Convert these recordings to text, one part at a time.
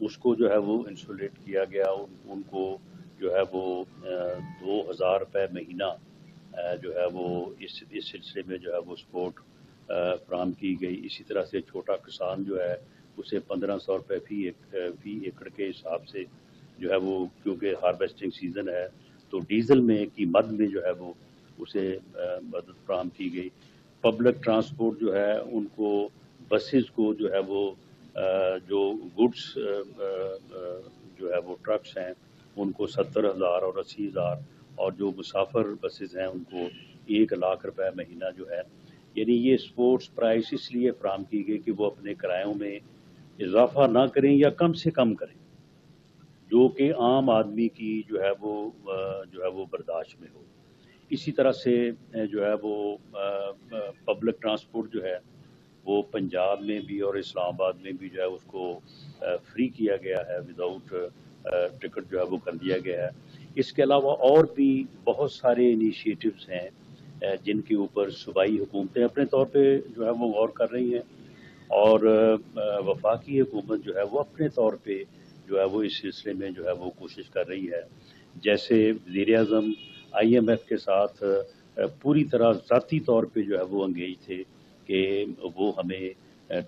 اس کو جو ہے وہ انسولیٹ کیا گیا، ان کو جو ہے وہ 2,000 روپے مہینہ جو ہے وہ اس سلسلے میں جو ہے وہ سپورٹ فراہم کی گئی۔ اسی طرح سے چھوٹا کسان جو ہے اسے 1,500 روپے فی ایکڑ کے حساب سے جو ہے وہ، کیونکہ ہارویسٹنگ سیزن ہے تو ڈیزل میں کی مد میں جو ہے وہ اسے مدد فراہم کی گئی۔ پبلک ٹرانسپورٹ جو ہے ان کو، بسز کو جو ہے وہ جو گڈس جو ہے وہ ٹرکس ہیں ان کو 70,000 اور 80,000، اور جو مسافر بسز ہیں ان کو 1,00,000 روپے مہینہ جو ہے، یعنی یہ سپورٹس پرائس اس لیے فراہم کی گئی کہ وہ اپنے کرایوں میں اضافہ نہ کریں یا کم سے کم کریں، جو کہ عام آدمی کی جو ہے وہ برداشت میں ہو۔ اسی طرح سے جو ہے وہ پبلک ٹرانسپورٹ جو ہے وہ پنجاب میں بھی اور اسلام آباد میں بھی جو ہے اس کو فری کیا گیا ہے، وداؤٹ ٹکٹ جو ہے وہ کر دیا گیا ہے۔ اس کے علاوہ اور بھی بہت سارے انیشیٹوز ہیں جن کے اوپر صوبائی حکومتیں اپنے طور پہ جو ہے وہ غور کر رہی ہیں، اور وفاقی حکومت جو ہے وہ اپنے طور پہ جو ہے وہ اس سلسلے میں جو ہے وہ کوشش کر رہی ہے۔ جیسے وزیر اعظم IMF کے ساتھ پوری طرح ذاتی طور پہ جو ہے وہ انگیج تھے کہ وہ ہمیں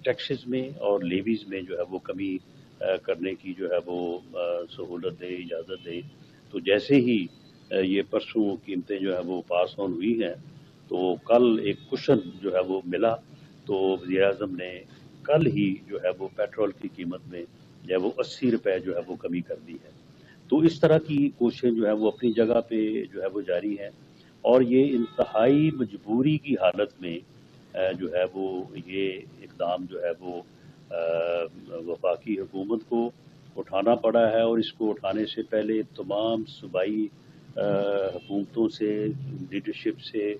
ٹیکسز میں اور لیویز میں جو ہے وہ کمی کرنے کی جو ہے وہ سہولت دے، اجازت دے۔ تو جیسے ہی یہ پرسوں قیمتیں جو ہے وہ پاس آن ہوئی ہیں تو کل ایک کشن جو ہے وہ ملا، تو وزیر اعظم نے کل ہی جو ہے وہ پیٹرول کی قیمت میں جو ہے وہ 80 روپے جو ہے وہ کمی کر دی ہے۔ تو اس طرح کی کوششیں جو ہے وہ اپنی جگہ پہ جو ہے وہ جاری ہیں، اور یہ انتہائی مجبوری کی حالت میں جو ہے وہ یہ اقدام جو ہے وہ وفاقی حکومت کو اٹھانا پڑا ہے، اور اس کو اٹھانے سے پہلے تمام صوبائی حکومتوں سے، لیڈرشپ سے،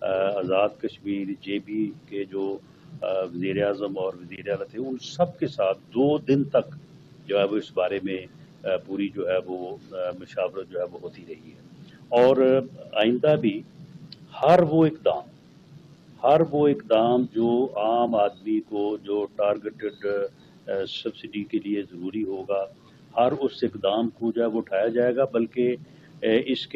آزاد کشمیر JB کے جو وزیر اعظم اور وزیر اعلیٰ تھے ان سب کے ساتھ 2 دن تک جو ہے وہ اس بارے میں پوری جو ہے وہ مشاورت جو ہے وہ ہوتی رہی ہے، اور آئندہ بھی ہر وہ اقدام جو عام آدمی کو جو ٹارگٹڈ سبسڈی کے لیے ضروری ہوگا، ہر اس اقدام کو جو ہے وہ اٹھایا جائے گا، بلکہ اس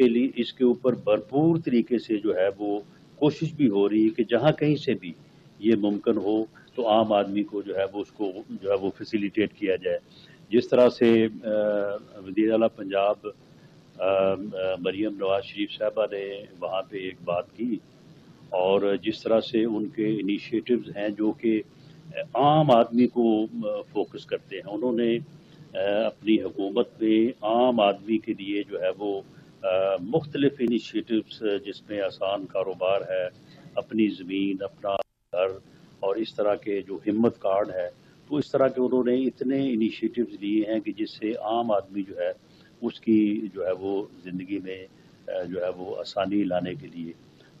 کے اوپر بھرپور طریقے سے جو ہے وہ کوشش بھی ہو رہی ہے کہ جہاں کہیں سے بھی یہ ممکن ہو تو عام آدمی کو جو ہے وہ اس کو جو ہے وہ فیسیلیٹیٹ کیا جائے۔ جس طرح سے وزیر اعلیٰ پنجاب مریم نواز شریف صاحبہ نے وہاں پہ ایک بات کی، اور جس طرح سے ان کے انیشیٹوز ہیں جو کہ عام آدمی کو فوکس کرتے ہیں، انہوں نے اپنی حکومت میں عام آدمی کے لیے جو ہے وہ مختلف انیشیٹوز، جس میں آسان کاروبار ہے، اپنی زمین، اپنا گھر، اور اس طرح کے جو ہمت کارڈ ہے، تو اس طرح کے انہوں نے اتنے انیشیٹوز لیے ہیں کہ جس سے عام آدمی جو ہے اس کی جو ہے وہ زندگی میں جو ہے وہ آسانی لانے کے لیے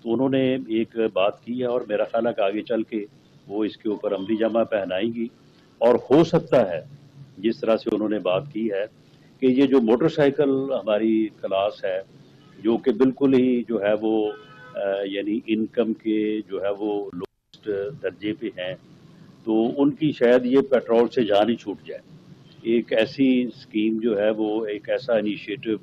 تو انہوں نے ایک بات کی ہے، اور میرا خیال ہے کہ آگے چل کے وہ اس کے اوپر عملی جامہ پہنائیں گی، اور ہو سکتا ہے جس طرح سے انہوں نے بات کی ہے کہ یہ جو موٹر سائیکل ہماری کلاس ہے جو کہ بالکل ہی جو ہے وہ یعنی انکم کے جو ہے وہ لوسٹ درجے پہ ہیں، تو ان کی شاید یہ پیٹرول سے جان ہی چھوٹ جائے۔ ایک ایسی اسکیم جو ہے وہ، ایک ایسا انیشیٹو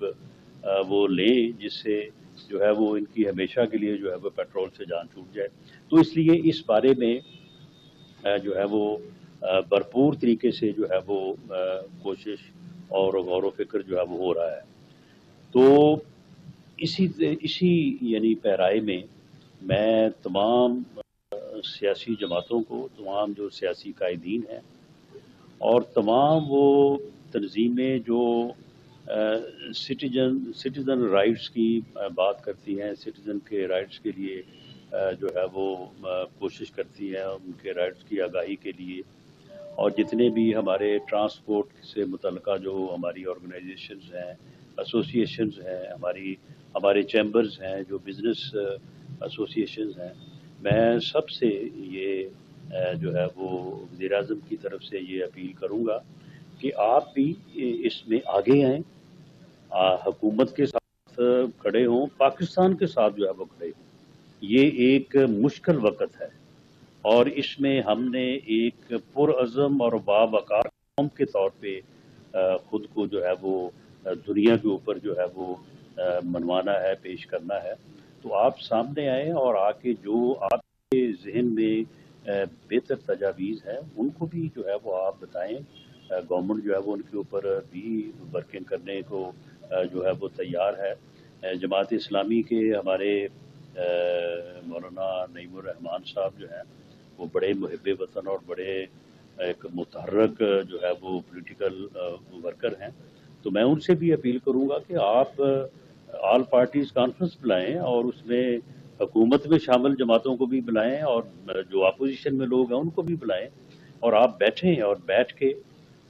وہ لیں جس سے جو ہے وہ ان کی ہمیشہ کے لیے جو ہے وہ پیٹرول سے جان چھوٹ جائے۔ تو اس لیے اس بارے میں جو ہے وہ بھرپور طریقے سے جو ہے وہ کوشش اور غور و فکر جو ہے وہ ہو رہا ہے۔ تو اسی یعنی پیرائے میں میں تمام سیاسی جماعتوں کو، تمام جو سیاسی قائدین ہیں اور تمام وہ تنظیمیں جو سٹیزن رائٹس کی بات کرتی ہیں، سٹیزن کے رائٹس کے لیے جو ہے وہ کوشش کرتی ہیں، ان کے رائٹس کی آگاہی کے لیے، اور جتنے بھی ہمارے ٹرانسپورٹ سے متعلقہ جو ہماری آرگنائزیشنز ہیں، ایسوسیشنز ہیں، ہمارے چیمبرز ہیں، جو بزنس ایسوسیشنز ہیں، میں سب سے یہ جو ہے وہ وزیر اعظم کی طرف سے یہ اپیل کروں گا کہ آپ بھی اس میں آگے آئیں، حکومت کے ساتھ کھڑے ہوں، پاکستان کے ساتھ جو ہے وہ کھڑے ہوں۔ یہ ایک مشکل وقت ہے، اور اس میں ہم نے ایک پرعزم اور باوقار قوم کے طور پہ خود کو جو ہے وہ دنیا کے اوپر جو ہے وہ منوانا ہے، پیش کرنا ہے، تو آپ سامنے آئیں اور آ کے جو آپ کے ذہن میں بہتر تجاویز ہیں ان کو بھی جو ہے وہ آپ بتائیں. گورنمنٹ جو ہے وہ ان کے اوپر بھی ورکنگ کرنے کو جو ہے وہ تیار ہے. جماعت اسلامی کے ہمارے مولانا نعیم الرحمان صاحب جو ہیں وہ بڑے محب وطن اور بڑے ایک متحرک جو ہے وہ پولیٹیکل ورکر ہیں. تو میں ان سے بھی اپیل کروں گا کہ آپ آل پارٹیز کانفرنس بلائیں اور اس میں حکومت میں شامل جماعتوں کو بھی بلائیں اور جو اپوزیشن میں لوگ ہیں ان کو بھی بلائیں اور آپ بیٹھیں اور بیٹھ کے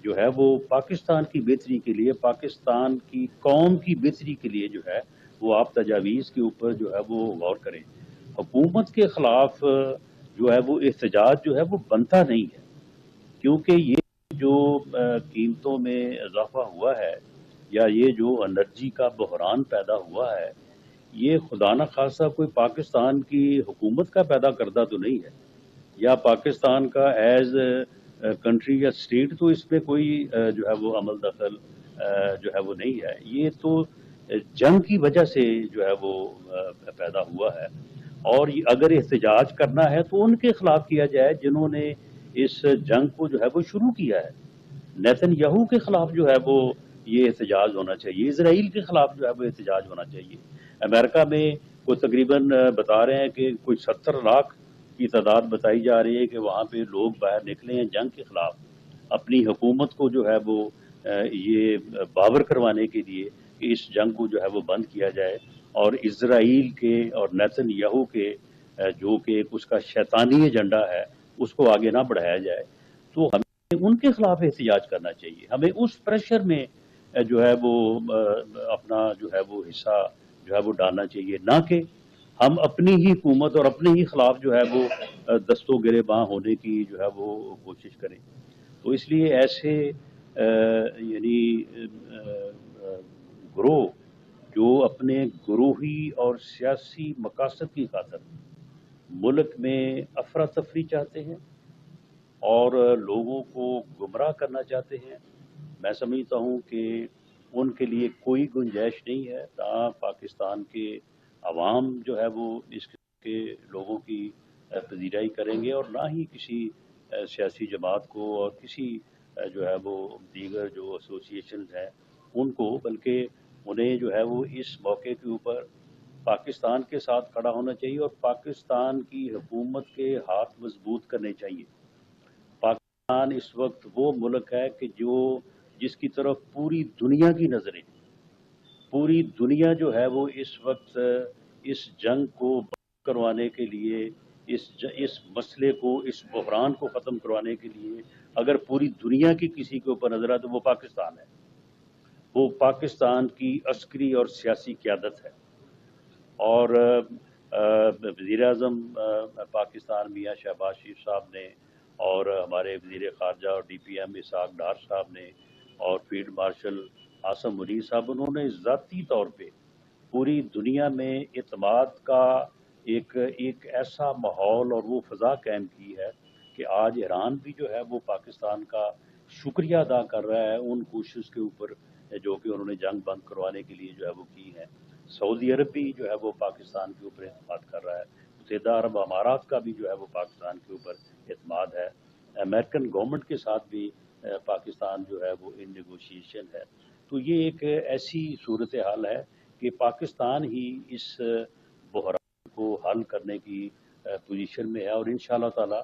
جو ہے وہ پاکستان کی بہتری کے لیے، پاکستان کی قوم کی بہتری کے لیے جو ہے وہ آپ تجاویز کے اوپر جو ہے وہ غور کریں. حکومت کے خلاف جو ہے وہ احتجاج جو ہے وہ بنتا نہیں ہے، کیونکہ یہ جو قیمتوں میں اضافہ ہوا ہے یا یہ جو انرجی کا بحران پیدا ہوا ہے، یہ خدا نہ خواستہ کوئی پاکستان کی حکومت کا پیدا کردہ تو نہیں ہے، یا پاکستان کا ایز کنٹری یا اسٹیٹ تو اس میں کوئی جو ہے وہ عمل دخل جو ہے وہ نہیں ہے. یہ تو جنگ کی وجہ سے جو ہے وہ پیدا ہوا ہے. اور اگر احتجاج کرنا ہے تو ان کے خلاف کیا جائے جنہوں نے اس جنگ کو جو ہے وہ شروع کیا ہے. نیتن یاہو کے خلاف جو ہے وہ یہ احتجاج ہونا چاہیے، اسرائیل کے خلاف جو ہے وہ احتجاج ہونا چاہیے. امریکہ میں کوئی تقریباً بتا رہے ہیں کہ کوئی 70 لاکھ کی تعداد بتائی جا رہی ہے کہ وہاں پہ لوگ باہر نکلے ہیں جنگ کے خلاف، اپنی حکومت کو جو ہے وہ یہ باور کروانے کے لیے کہ اس جنگ کو جو ہے وہ بند کیا جائے اور اسرائیل کے اور نیتن یاہو کے جو کہ اس کا شیطانی ایجنڈا ہے اس کو آگے نہ بڑھایا جائے. تو ہمیں ان کے خلاف احتجاج کرنا چاہیے، ہمیں اس پریشر میں جو ہے وہ اپنا جو ہے وہ حصہ جو ہے وہ ڈالنا چاہیے، نہ کہ ہم اپنی ہی حکومت اور اپنے ہی خلاف جو ہے وہ دستوں گرے باں ہونے کی جو ہے وہ کوشش کریں. تو اس لیے ایسے یعنی گروہ جو اپنے گروہی اور سیاسی مقاصد کی خاطر ملک میں افراتفری چاہتے ہیں اور لوگوں کو گمراہ کرنا چاہتے ہیں، میں سمجھتا ہوں کہ ان کے لیے کوئی گنجائش نہیں ہے. تاہم پاکستان کے عوام جو ہے وہ اس کے لوگوں کی پذیرائی کریں گے اور نہ ہی کسی سیاسی جماعت کو اور کسی جو ہے وہ دیگر جو ایسوسیشنز ہیں ان کو، بلکہ انہیں جو ہے وہ اس موقع کے اوپر پاکستان کے ساتھ کھڑا ہونا چاہیے اور پاکستان کی حکومت کے ہاتھ مضبوط کرنے چاہیے. پاکستان اس وقت وہ ملک ہے کہ جس کی طرف پوری دنیا کی نظریں، پوری دنیا جو ہے وہ اس وقت اس جنگ کو بند کروانے کے لیے، اس مسئلے کو، اس بحران کو ختم کروانے کے لیے اگر پوری دنیا کی کسی کے اوپر نظر ہے تو وہ پاکستان ہے، وہ پاکستان کی عسکری اور سیاسی قیادت ہے. اور وزیر اعظم پاکستان میاں شہباز شریف صاحب نے اور ہمارے وزیر خارجہ اور D P M Ishaq Dar صاحب نے اور فیلڈ مارشل عاصم منیر صاحب، انہوں نے ذاتی طور پہ پوری دنیا میں اعتماد کا ایک ایسا ماحول اور وہ فضا قائم کی ہے کہ آج ایران بھی جو ہے وہ پاکستان کا شکریہ ادا کر رہا ہے ان کوشش کے اوپر جو کہ انہوں نے جنگ بند کروانے کے لیے جو ہے وہ کی ہے. سعودی عرب بھی جو ہے وہ پاکستان کے اوپر اعتماد کر رہا ہے، متحدہ عرب امارات کا بھی جو ہے وہ پاکستان کے اوپر اعتماد ہے، امریکن گورنمنٹ کے ساتھ بھی پاکستان جو ہے وہ ان نیگوشیشن ہے. تو یہ ایک ایسی صورتحال ہے کہ پاکستان ہی اس بحران کو حل کرنے کی پوزیشن میں ہے اور انشاءاللہ تعالی